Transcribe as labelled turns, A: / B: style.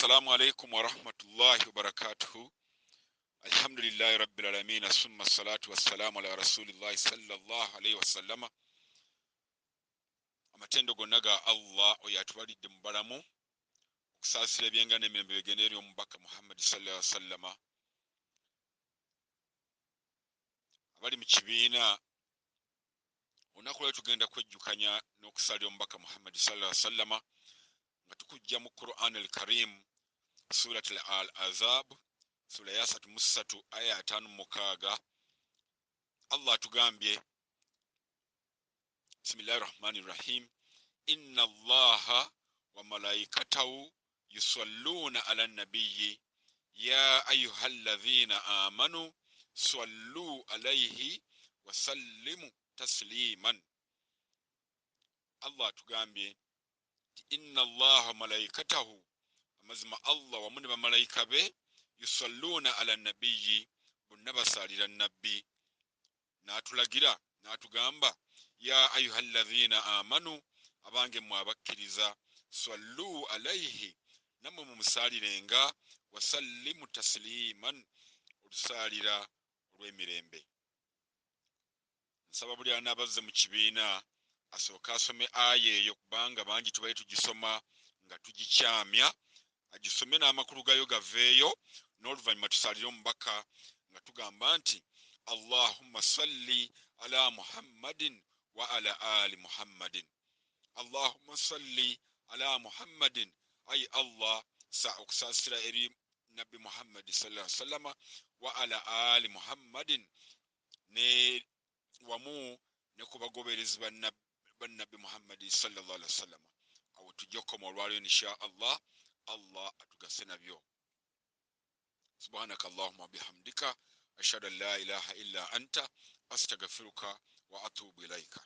A: Assalamu alaikum wa rahmatullahi wa barakatuhu. Alhamdulillahi rabbil alamin, summa salatu wassalamu ala rasulillahi sallallahu alaihi wasallama. Amatendo gonna ga Allah oyo atubalidde mu balamu okusaasira ebyenga n'emirembe bigenda eri omubaka Muhammad sallallahu alaihi wasallama. Abali mu kibiina olunaku lwali tugenda kwejjukanya n'okusalira omubaka Muhammad sallallahu alaihi wasallama nga tukujja mu Quran al-Karim surat al-Ahzab sura ya 33 aya 5:6. Allah tugambye bismillahir rahmanir rahim, inna allaha wa malaikatahu yusalluna ala nabiyyi ya ayyuhalladhina amanu sallu alayhi wa sallimu tasliman. Allah tugambye inna allaha wa malaikatahu, amazima Allah wamu ne bamalayika be, yusalluna ala nabiyyi, bonna basalira nabbi. N'atulagira n'atugamba ya ayyuhalladhina amanu, abange mwe abakkiriza, sallu alayhi, namwe mumusaalirenga, wasallimu tasliman, olusalira olw'emirembe. Nsaba buli anabazze mu kibiina asooka asome aya eyo, kubanga bangi tubaye tugisoma nga tugikyamya, agisome n'amakulu gayo gaveeyo, n'oluvannyuma tusalire omubaka nga tugamba nti Allahumma salli ala Muhammadin wa ala ali Muhammadin. Allahumma salli ala Muhammadin, ay Allah okusaasira eri nabbi Muhammad sallallahu alaihi wasallama, wa ala ali Muhammadin, ne wamu ne kubagoberezi bannabbi Muhammad sallallahu alaihi wasallama. Awo tujja okukoma olwaliro insha Allah, Allah atugase nabyo. Subhanaka Allahumma bihamdika ashhadu an la ilaha illa anta astaghfiruka wa atubu ilaika.